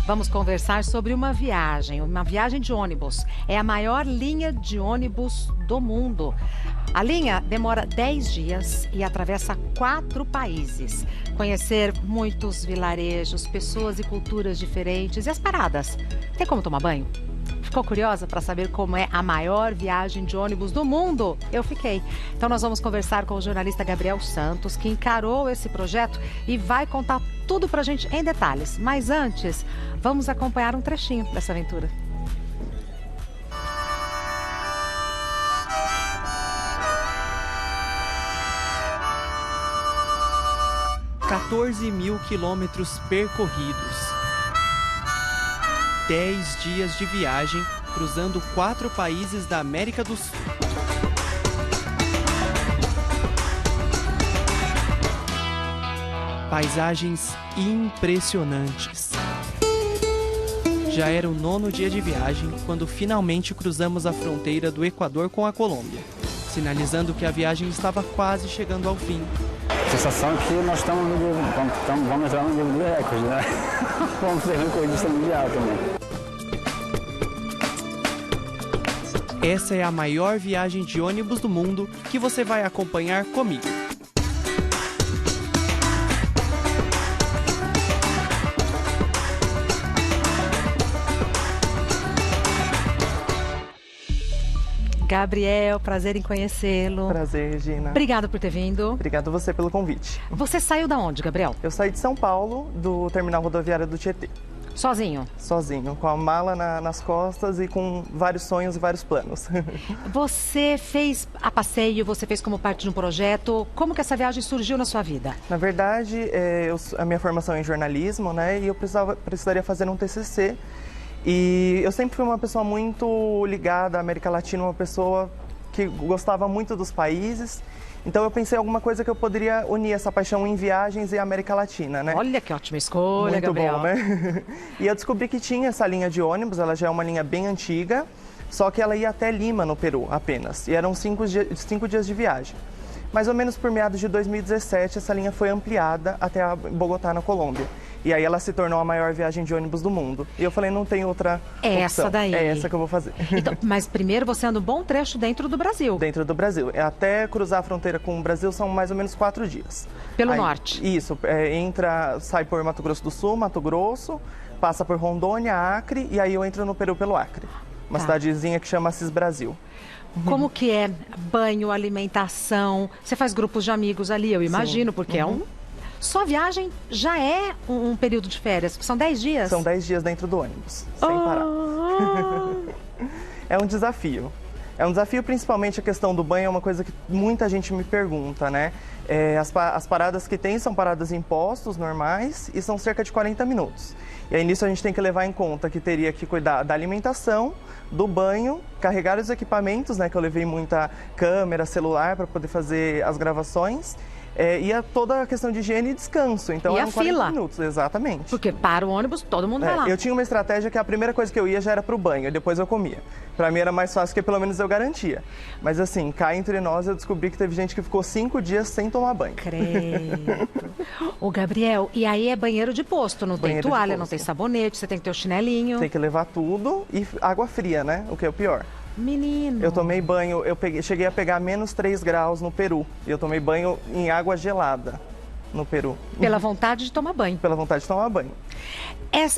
Vamos conversar sobre uma viagem de ônibus. É a maior linha de ônibus do mundo. A linha demora 10 dias e atravessa 4 países. Conhecer muitos vilarejos, pessoas e culturas diferentes. E as paradas? Tem como tomar banho? Ficou curiosa para saber como é a maior viagem de ônibus do mundo? Eu fiquei. Então nós vamos conversar com o jornalista Gabriel Santos, que encarou esse projeto e vai contar tudo pra gente em detalhes. Mas antes, vamos acompanhar um trechinho dessa aventura. mil quilômetros percorridos. 10 dias de viagem cruzando 4 países da América do Sul. Paisagens impressionantes. Já era o 9º dia de viagem quando finalmente cruzamos a fronteira do Equador com a Colômbia, sinalizando que a viagem estava quase chegando ao fim. A sensação é que nós vamos entrar no livro de recordes, né? Vamos ser recordista mundial também. Essa é a maior viagem de ônibus do mundo que você vai acompanhar comigo. Gabriel, prazer em conhecê-lo. Prazer, Regina. Obrigada por ter vindo. Obrigado você pelo convite. Você saiu da onde, Gabriel? Eu saí de São Paulo, do terminal rodoviário do Tietê. Sozinho? Sozinho, com a mala nas costas e com vários sonhos e vários planos. Você fez a passeio, você fez como parte de um projeto. Como que essa viagem surgiu na sua vida? Na verdade, a minha formação é em jornalismo, né? E eu precisaria fazer um TCC. E eu sempre fui uma pessoa muito ligada à América Latina, uma pessoa que gostava muito dos países. Então eu pensei em alguma coisa que eu poderia unir essa paixão em viagens e América Latina, né? Olha que ótima escolha, muito Gabriel. Bom, né? E eu descobri que tinha essa linha de ônibus, ela já é uma linha bem antiga, só que ela ia até Lima, no Peru, apenas. E eram 5 dias de viagem. Mais ou menos por meados de 2017, essa linha foi ampliada até Bogotá, na Colômbia. E aí ela se tornou a maior viagem de ônibus do mundo. E eu falei, não tem outra opção. Essa daí. É essa que eu vou fazer. Então, mas primeiro você anda um bom trecho dentro do Brasil. Dentro do Brasil. Até cruzar a fronteira com o Brasil são mais ou menos 4 dias. Pelo norte? Isso. Sai por Mato Grosso do Sul, Mato Grosso, passa por Rondônia, Acre, e aí eu entro no Peru pelo Acre. Uma cidadezinha que chama Assis Brasil. Como que é banho, alimentação? Você faz grupos de amigos ali, eu imagino, Sim. porque só viagem já é um período de férias, são 10 dias? São 10 dias dentro do ônibus, sem parar. É um desafio. É um desafio, principalmente a questão do banho, é uma coisa que muita gente me pergunta, né? As paradas que tem são paradas em postos normais e são cerca de 40 minutos. E aí nisso a gente tem que levar em conta que teria que cuidar da alimentação, do banho, carregar os equipamentos, né? Que eu levei muita câmera, celular para poder fazer as gravações. E toda a questão de higiene e descanso. Então, e eram a 40 fila? minutos, exatamente. Porque para o ônibus, todo mundo vai lá. Eu tinha uma estratégia que a primeira coisa que eu ia já era pro banho, e depois eu comia. Pra mim era mais fácil, porque pelo menos eu garantia. Mas assim, cá entre nós, eu descobri que teve gente que ficou 5 dias sem tomar banho. Credo. Ô, Gabriel, e aí é banheiro de posto, não tem toalha, não tem sabonete, você tem que ter o chinelinho. Tem que levar tudo e água fria, né? O que é o pior. Menino. Eu tomei banho, cheguei a pegar menos 3 graus no Peru. E eu tomei banho em água gelada no Peru. Pela vontade de tomar banho. Pela vontade de tomar banho.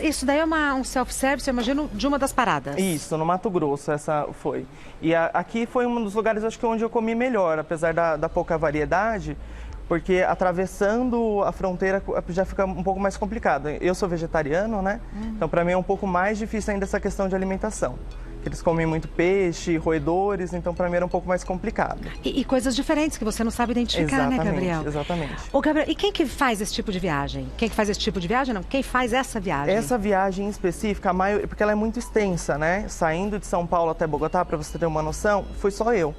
Isso daí é um self-service, eu imagino, de uma das paradas. Isso, no Mato Grosso, essa foi. E aqui foi um dos lugares, acho que onde eu comi melhor, apesar da pouca variedade, porque atravessando a fronteira já fica um pouco mais complicado. Eu sou vegetariano, né? Então, para mim é um pouco mais difícil ainda essa questão de alimentação. Eles comem muito peixe, roedores, então para mim era um pouco mais complicado. E coisas diferentes que você não sabe identificar, né, Gabriel? Exatamente. Ô, Gabriel, e quem que faz esse tipo de viagem? Quem que faz esse tipo de viagem? Não, quem faz essa viagem? Essa viagem em específica, porque ela é muito extensa, né? Saindo de São Paulo até Bogotá, para você ter uma noção, foi só eu.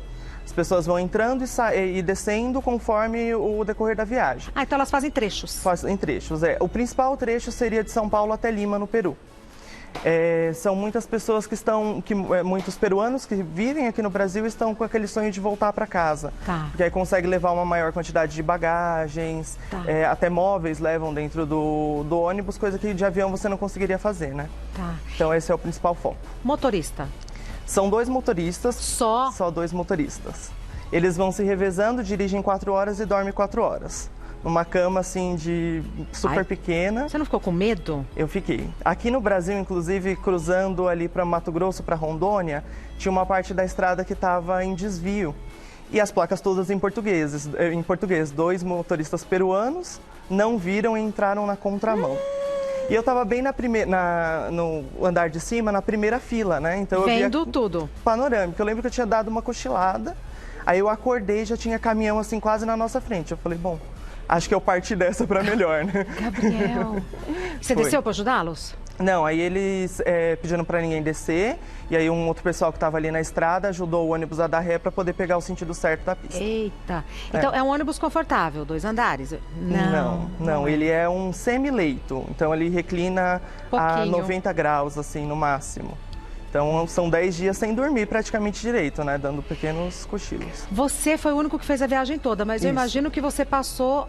As pessoas vão entrando e descendo conforme o decorrer da viagem. Então elas fazem trechos. Fazem trechos, O principal trecho seria de São Paulo até Lima, no Peru. São muitas pessoas muitos peruanos que vivem aqui no Brasil estão com aquele sonho de voltar para casa. Tá. Porque aí consegue levar uma maior quantidade de bagagens, Tá. Até móveis levam dentro do ônibus, coisa que de avião você não conseguiria fazer, né? Tá. Então esse é o principal foco. Motorista? São 2 motoristas. Só? Só 2 motoristas. Eles vão se revezando, dirigem 4 horas e dormem 4 horas. Numa cama assim de super pequena. Você não ficou com medo? Eu fiquei. Aqui no Brasil, inclusive, cruzando ali para Mato Grosso, para Rondônia, tinha uma parte da estrada que estava em desvio. E as placas todas em português. 2 motoristas peruanos não viram e entraram na contramão. E eu estava bem no andar de cima, na primeira fila, né? Então eu Vendo via tudo. Panorâmica. Eu lembro que eu tinha dado uma cochilada, aí eu acordei e já tinha caminhão assim quase na nossa frente. Eu falei, bom, acho que eu parti dessa para melhor, né? Gabriel, você Foi. desceu para ajudá-los? Não, aí eles pediram para ninguém descer, e aí um outro pessoal que estava ali na estrada ajudou o ônibus a dar ré para poder pegar o sentido certo da pista. Eita. Então é um ônibus confortável, 2 andares? Não, ele é um semi-leito, então ele reclina a Pouquinho. 90 graus, assim, no máximo. Então são 10 dias sem dormir praticamente direito, né? Dando pequenos cochilos. Você foi o único que fez a viagem toda, mas eu Isso. imagino que você passou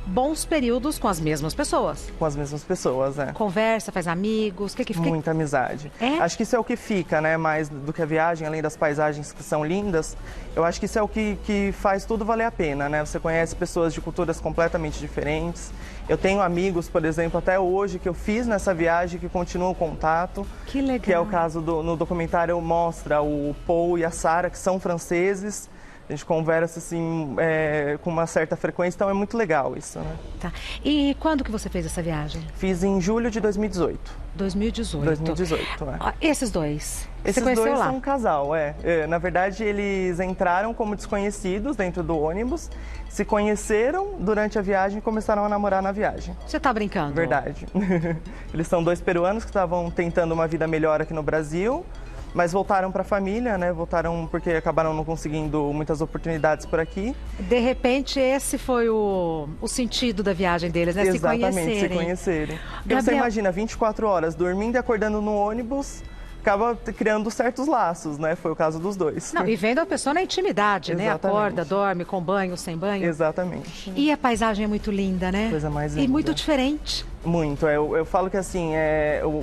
bons períodos com as mesmas pessoas. Com as mesmas pessoas, né? Conversa, faz amigos, o que fica? Muita amizade. É? Acho que isso é o que fica, né? Mais do que a viagem, além das paisagens que são lindas, eu acho que isso é o que faz tudo valer a pena, né? Você conhece pessoas de culturas completamente diferentes. Eu tenho amigos, por exemplo, até hoje, que eu fiz nessa viagem, que continuam o contato. Que legal. Que é o caso no documentário mostra o Paul e a Sarah, que são franceses. A gente conversa assim com uma certa frequência, então é muito legal isso, né? Tá. E quando que você fez essa viagem? Fiz em julho de 2018. 2018. 2018, né? Ó, esses dois? Esses você conheceu dois lá? são um casal, Na verdade, eles entraram como desconhecidos dentro do ônibus, se conheceram durante a viagem e começaram a namorar na viagem. Você tá brincando? Verdade. Eles são 2 peruanos que estavam tentando uma vida melhor aqui no Brasil, mas voltaram para a família, né? Voltaram porque acabaram não conseguindo muitas oportunidades por aqui. De repente, esse foi o sentido da viagem deles, né? Exatamente, se conhecerem. Porque você imagina, 24 horas dormindo e acordando no ônibus, acaba criando certos laços, né? Foi o caso dos 2. Não, e vendo a pessoa na intimidade, né? Exatamente. Acorda, dorme, com banho, sem banho. Exatamente. E a paisagem é muito linda, né? Coisa mais E linda. muito diferente. Muito. Eu falo que assim,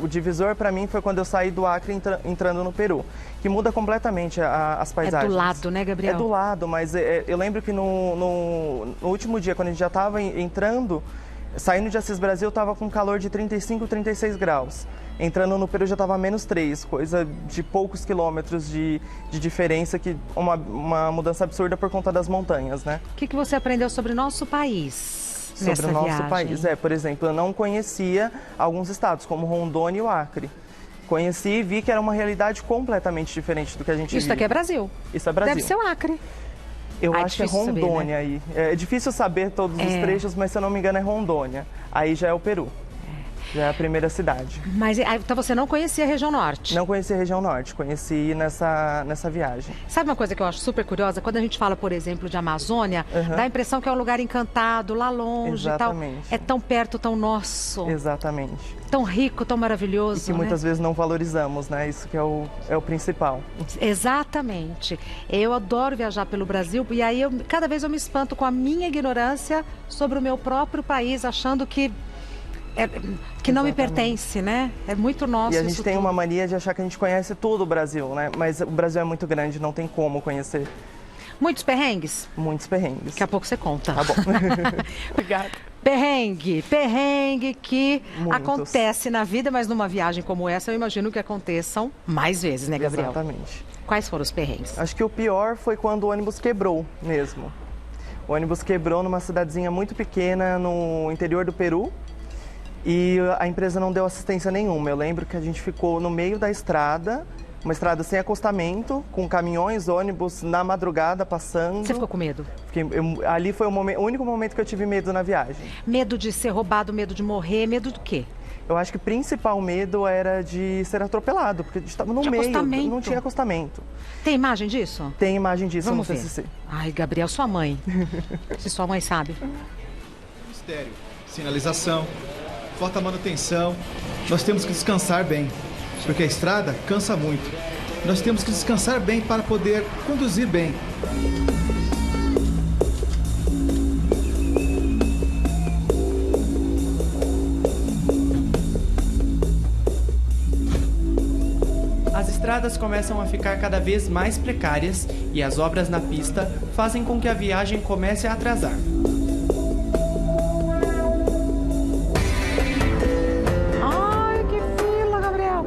o divisor para mim foi quando eu saí do Acre entrando no Peru, que muda completamente as paisagens. É do lado, né, Gabriel? É do lado, mas eu lembro que no último dia, quando a gente já estava entrando, saindo de Assis Brasil, estava com calor de 35, 36 graus. Entrando no Peru já estava -3, coisa de poucos quilômetros de diferença, que uma mudança absurda por conta das montanhas, né? O que você aprendeu sobre o nosso país Sobre nessa o nosso viagem? país. Por exemplo, eu não conhecia alguns estados, como Rondônia e o Acre. Conheci e vi que era uma realidade completamente diferente do que a gente Isso vive. daqui é Brasil. Isso é Brasil. Deve ser o Acre. Eu Ah, é acho que é difícil saber, Rondônia né? aí. É difícil saber todos os trechos, mas se eu não me engano é Rondônia. Aí já é o Peru. Já é a primeira cidade. Mas então você não conhecia a região norte? Não conheci a região norte, conheci nessa viagem. Sabe uma coisa que eu acho super curiosa? Quando a gente fala, por exemplo, de Amazônia, dá a impressão que é um lugar encantado, lá longe e tal. Exatamente. É tão perto, tão nosso, Exatamente. tão rico, tão maravilhoso, E que né? muitas vezes não valorizamos, né? Isso que é o principal. Exatamente. Eu adoro viajar pelo Brasil e aí cada vez eu me espanto com a minha ignorância sobre o meu próprio país, achando que não me pertence, né? É muito nosso. E a gente isso tem tudo. uma mania de achar que a gente conhece todo o Brasil, né? Mas o Brasil é muito grande, não tem como conhecer Muitos perrengues? muitos perrengues. Daqui a pouco você conta. Tá bom. Obrigada. Perrengue que Muitos. acontece na vida, mas numa viagem como essa, eu imagino que aconteçam mais vezes, né, Gabriel? Exatamente. Quais foram os perrengues? Acho que o pior foi quando o ônibus quebrou mesmo. O ônibus quebrou numa cidadezinha muito pequena no interior do Peru e a empresa não deu assistência nenhuma. Eu lembro que a gente ficou no meio da estrada, uma estrada sem acostamento, com caminhões, ônibus na madrugada passando. Você ficou com medo? Ali foi o único momento que eu tive medo na viagem. Medo de ser roubado, medo de morrer, medo do quê? Eu acho que o principal medo era de ser atropelado, porque a gente estava no Tinha meio, acostamento. não tinha acostamento. Tem imagem disso? Tem imagem disso Vamos no ver. TCC. Ai, Gabriel, sua mãe. Se sua mãe sabe. Mistério, sinalização, falta manutenção. Nós temos que descansar bem. porque a estrada cansa muito. Nós temos que descansar bem para poder conduzir bem. As estradas começam a ficar cada vez mais precárias e as obras na pista fazem com que a viagem comece a atrasar. Ai, que fila, Gabriel.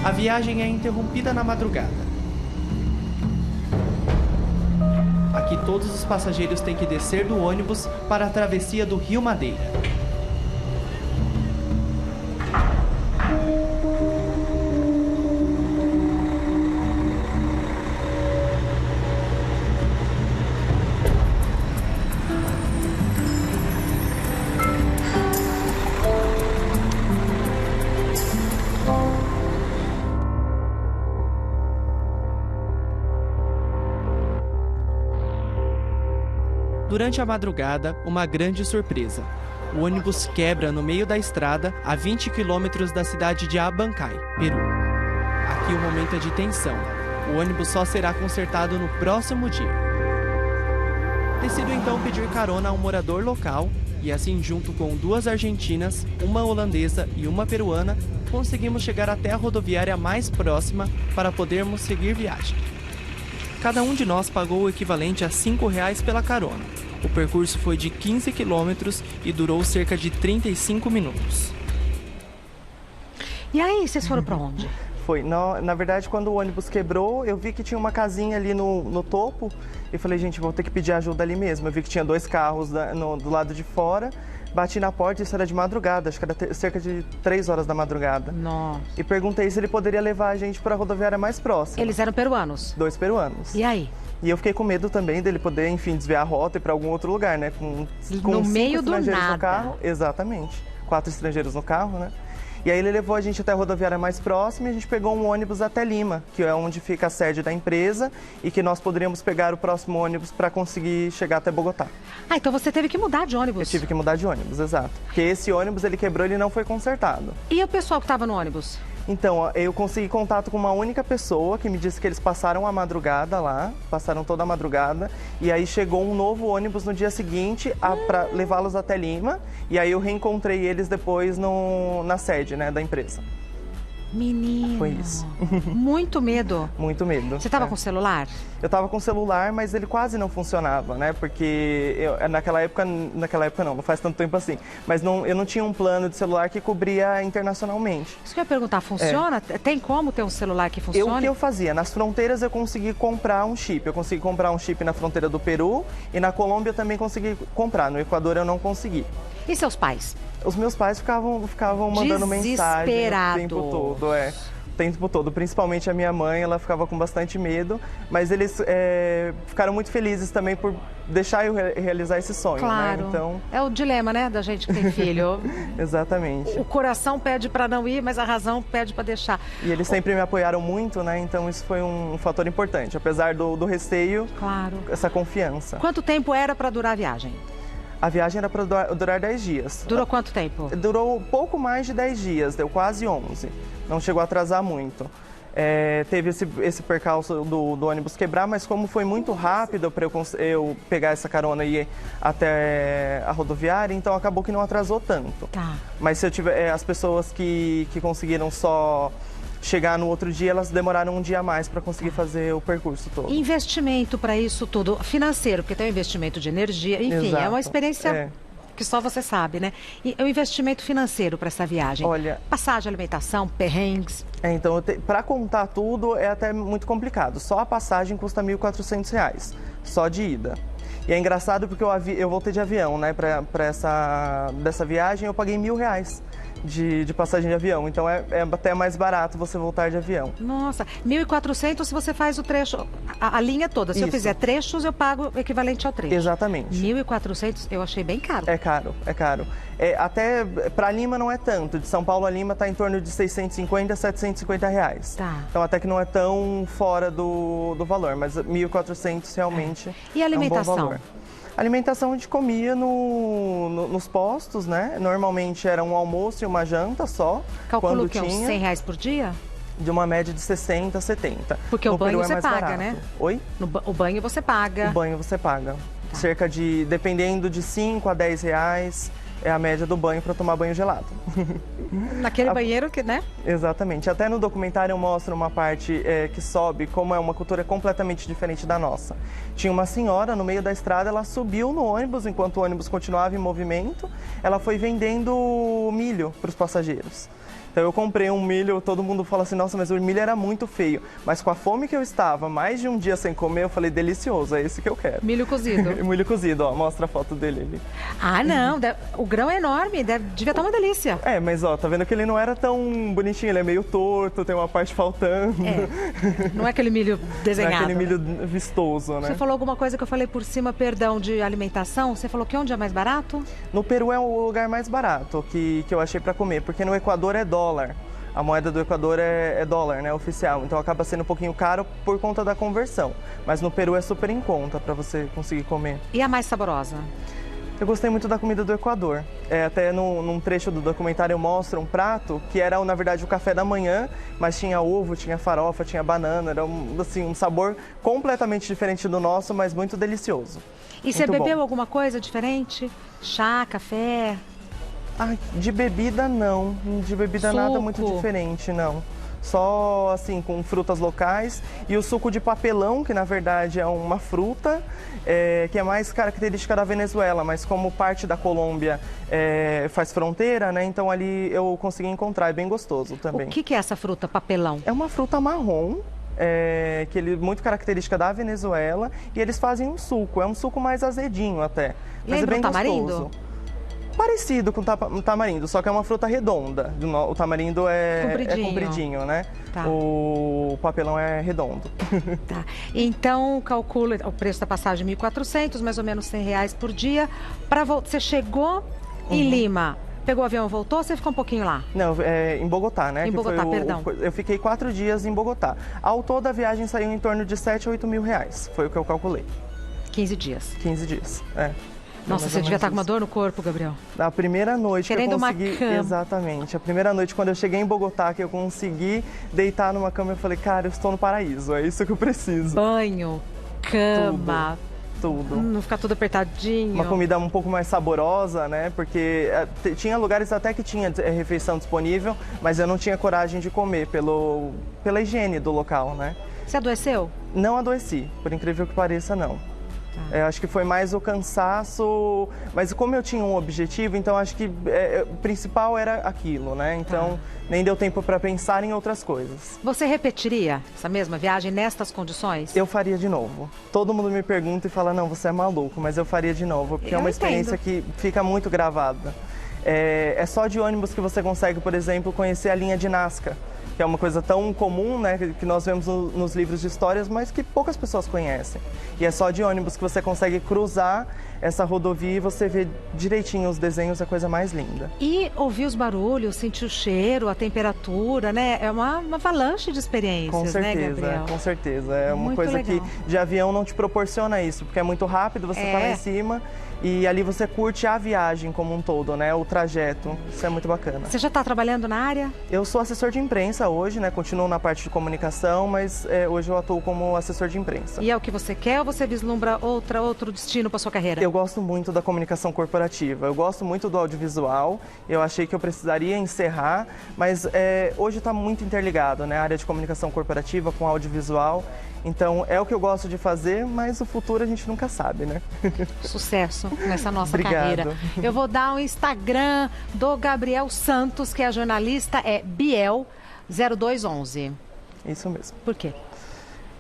A viagem é interrompida na madrugada. Aqui todos os passageiros têm que descer do ônibus para a travessia do Rio Madeira. Durante a madrugada, uma grande surpresa. O ônibus quebra no meio da estrada, a 20 quilômetros da cidade de Abancay, Peru. Aqui o momento é de tensão. O ônibus só será consertado no próximo dia. Decido então pedir carona a um morador local e assim, junto com 2 argentinas, uma holandesa e uma peruana, conseguimos chegar até a rodoviária mais próxima para podermos seguir viagem. Cada um de nós pagou o equivalente a R$ 5,00 pela carona. O percurso foi de 15 quilômetros e durou cerca de 35 minutos. E aí, vocês foram pra onde? Foi. Na verdade, quando o ônibus quebrou, eu vi que tinha uma casinha ali no topo e falei, gente, vou ter que pedir ajuda ali mesmo. Eu vi que tinha 2 carros do lado de fora, bati na porta, isso era de madrugada, acho que era cerca de 3 horas da madrugada. Nossa. E perguntei se ele poderia levar a gente para a rodoviária mais próxima. Eles eram peruanos? 2 peruanos. E aí? E eu fiquei com medo também dele poder, enfim, desviar a rota e ir para algum outro lugar, né? Com no meio do estrangeiros nada. no carro. Exatamente. 4 estrangeiros no carro, né? E aí ele levou a gente até a rodoviária mais próxima e a gente pegou um ônibus até Lima, que é onde fica a sede da empresa e que nós poderíamos pegar o próximo ônibus para conseguir chegar até Bogotá. Ah, então você teve que mudar de ônibus? Eu tive que mudar de ônibus, exato. Porque esse ônibus, ele quebrou, ele não foi consertado. E o pessoal que estava no ônibus? Então, eu consegui contato com uma única pessoa que me disse que eles passaram a madrugada lá, passaram toda a madrugada, e aí chegou um novo ônibus no dia seguinte para levá-los até Lima, e aí eu reencontrei eles depois na sede, né, da empresa. Menino. Foi isso. Muito medo. Muito medo. Você estava com celular? Eu estava com celular, mas ele quase não funcionava, né? Porque naquela época não faz tanto tempo assim. Mas eu não tinha um plano de celular que cobria internacionalmente. Isso que eu ia perguntar, funciona? Tem como ter um celular que funcione? O que eu fazia? Nas fronteiras eu consegui comprar um chip. Eu consegui comprar um chip na fronteira do Peru e na Colômbia eu também consegui comprar. No Equador eu não consegui. E seus pais? Os meus pais ficavam mandando mensagem o tempo todo, o tempo todo. Principalmente a minha mãe, ela ficava com bastante medo, mas eles ficaram muito felizes também por deixar eu realizar esse sonho, claro. Né? Então... É o dilema, né, da gente que tem filho. Exatamente. O coração pede para não ir, mas a razão pede para deixar. E eles sempre me apoiaram muito, né? Então isso foi um fator importante, apesar do receio, claro. Essa confiança. Quanto tempo era para durar a viagem? A viagem era para durar 10 dias. Durou quanto tempo? Durou pouco mais de 10 dias, deu quase 11. Não chegou a atrasar muito. Teve esse percalço do ônibus quebrar, mas como foi muito rápido para eu pegar essa carona e ir até a rodoviária, então acabou que não atrasou tanto. Tá. Mas se eu tiver as pessoas que conseguiram só chegar no outro dia, elas demoraram um dia a mais para conseguir fazer o percurso todo. Investimento para isso tudo, financeiro, porque tem o investimento de energia, enfim, exato. É uma experiência que só você sabe, né? E o investimento financeiro para essa viagem? Olha, passagem, alimentação, perrengues? Então, para contar tudo é até muito complicado. Só a passagem custa R$ 1.400, só de ida. E é engraçado porque eu voltei de avião, né? Dessa viagem eu paguei R$ 1.000. de passagem de avião. Então é até mais barato você voltar de avião. Nossa, 1.400 se você faz o trecho, a linha toda. Se eu Isso. fizer trechos, eu pago o equivalente ao trecho. Exatamente. 1.400 eu achei bem caro. É caro, é caro. Até para Lima não é tanto. De São Paulo a Lima está em torno de 650 a 750 reais. Tá. Então até que não é tão fora do valor, mas 1.400 realmente E a alimentação? é um bom valor. A alimentação a gente comia nos postos, né? Normalmente era um almoço e uma janta só. Calculo quando que uns tinha, 100 reais por dia? de uma média de 60 a 70. Porque No o banho Peru é você mais paga, barato. né? Oi? O banho você paga. O banho você paga. Tá. Cerca de, dependendo de 5 a 10 reais, é a média do banho para tomar banho gelado. Naquele banheiro que, né? Exatamente. Até no documentário mostra uma parte que sobe, como é uma cultura completamente diferente da nossa. Tinha uma senhora no meio da estrada, ela subiu no ônibus, enquanto o ônibus continuava em movimento, ela foi vendendo milho para os passageiros. Então eu comprei um milho, todo mundo fala assim, nossa, mas o milho era muito feio. Mas com a fome que eu estava, mais de um dia sem comer, eu falei, delicioso, é esse que eu quero. Milho cozido. Milho cozido, ó, mostra a foto dele ali. Ah, não, o grão é enorme, devia estar uma delícia. Mas ó, tá vendo que ele não era tão bonitinho, ele é meio torto, tem uma parte faltando. Não é aquele milho desenhado. Não é aquele milho né? vistoso, né? Você falou alguma coisa que eu falei por cima, perdão, de alimentação. Você falou que onde é mais barato? No Peru é o lugar mais barato que eu achei para comer, porque no Equador é dólar. A moeda do Equador é dólar, né, oficial. Então acaba sendo um pouquinho caro por conta da conversão. Mas no Peru é super em conta para você conseguir comer. E a mais saborosa? Eu gostei muito da comida do Equador. Até num trecho do documentário mostra um prato que era, na verdade, o café da manhã, mas tinha ovo, tinha farofa, tinha banana. Era um sabor completamente diferente do nosso, mas muito delicioso. E você Muito bebeu bom. alguma coisa diferente? Chá, café? De bebida não. De bebida nada Suco. muito diferente, não. Só assim, com frutas locais e o suco de papelão, que na verdade é uma fruta que é mais característica da Venezuela, mas como parte da Colômbia faz fronteira, né? Então ali eu consegui encontrar, é bem gostoso também. O que é essa fruta, papelão? É uma fruta marrom, que ele muito característica da Venezuela, e eles fazem um suco, é um suco mais azedinho até. Mas Lembra é bem o tamarindo? gostoso. Parecido com o tamarindo, só que é uma fruta redonda. O tamarindo é compridinho, né? Tá. O papelão é redondo. Tá. Então, calcula o preço da passagem 1.400, mais ou menos 100 reais por dia. Você chegou em Lima, pegou o avião e voltou ou você ficou um pouquinho lá? Não, em Bogotá, né? Em Bogotá, perdão. Eu fiquei 4 dias em Bogotá. Ao todo, a viagem saiu em torno de 7 a 8 mil reais. Foi o que eu calculei. 15 dias. 15 dias, Nossa, Mais você ou devia menos estar com uma isso. dor no corpo, Gabriel. A primeira noite Querendo que eu uma consegui... cama. Exatamente. A primeira noite, quando eu cheguei em Bogotá, que eu consegui deitar numa cama, eu falei, cara, eu estou no paraíso, é isso que eu preciso. Banho, cama, Tudo. não ficar tudo apertadinho. Uma comida um pouco mais saborosa, né? Porque tinha lugares até que tinha refeição disponível, mas eu não tinha coragem de comer pela higiene do local, né? Você adoeceu? Não adoeci, por incrível que pareça, não. Acho que foi mais o cansaço, mas como eu tinha um objetivo, então acho que o principal era aquilo, né? Então nem deu tempo para pensar em outras coisas. Você repetiria essa mesma viagem nestas condições? Eu faria de novo. Todo mundo me pergunta e fala, não, você é maluco, mas eu faria de novo, porque é uma experiência que fica muito gravada. É só de ônibus que você consegue, por exemplo, conhecer a linha de Nazca, que é uma coisa tão comum, né, que nós vemos nos livros de histórias, mas que poucas pessoas conhecem. E é só de ônibus que você consegue cruzar essa rodovia e você vê direitinho os desenhos, é a coisa mais linda. E ouvir os barulhos, sentir o cheiro, a temperatura, né? É uma avalanche de experiências, Com certeza, né, Gabriel? com certeza. É uma Muito coisa legal. que de avião não te proporciona isso, porque é muito rápido, você tá lá em cima e ali você curte a viagem como um todo, né? O trajeto. Isso é muito bacana. Você já está trabalhando na área? Eu sou assessor de imprensa hoje, né? Continuo na parte de comunicação, mas hoje eu atuo como assessor de imprensa. E é o que você quer ou você vislumbra outro destino para sua carreira? Eu gosto muito da comunicação corporativa, eu gosto muito do audiovisual, eu achei que eu precisaria encerrar, mas hoje está muito interligado, né? A área de comunicação corporativa com audiovisual. Então, é o que eu gosto de fazer, mas o futuro a gente nunca sabe, né? Sucesso nessa nossa Obrigado. carreira. Eu vou dar o Instagram do Gabriel Santos, que é jornalista, é Biel0211. Isso mesmo. Por quê?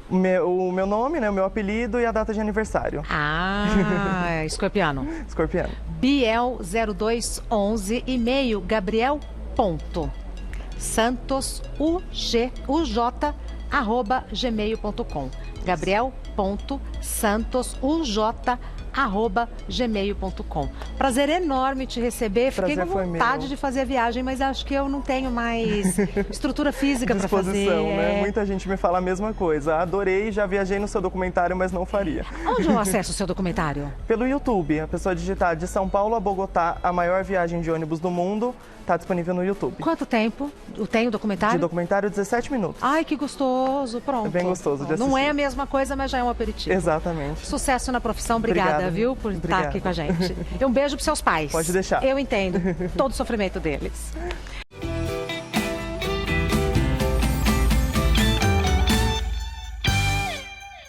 O meu nome, né? O meu apelido e a data de aniversário. Ah, escorpiano. Escorpiano. Biel0211, e-mail Gabriel gabriel.santosuj@gmail.com. gabriel.santosuj@gmail.com. Prazer enorme te receber. Fiquei com vontade de fazer a viagem, mas acho que eu não tenho mais estrutura física para fazer. Disposição, né? Muita gente me fala a mesma coisa. Adorei, já viajei no seu documentário, mas não faria. Onde eu acesso o seu documentário? Pelo YouTube. A pessoa digitar de São Paulo a Bogotá, a maior viagem de ônibus do mundo, está disponível no YouTube. Quanto tempo tem o documentário? De documentário, 17 minutos. Ai, que gostoso. Pronto. É bem gostoso de assistir. Não é a mesma coisa, mas já é um aperitivo. Exatamente. Sucesso na profissão. Obrigada, viu, por estar aqui com a gente. E um beijo para seus pais. Pode deixar. Eu entendo todo o sofrimento deles.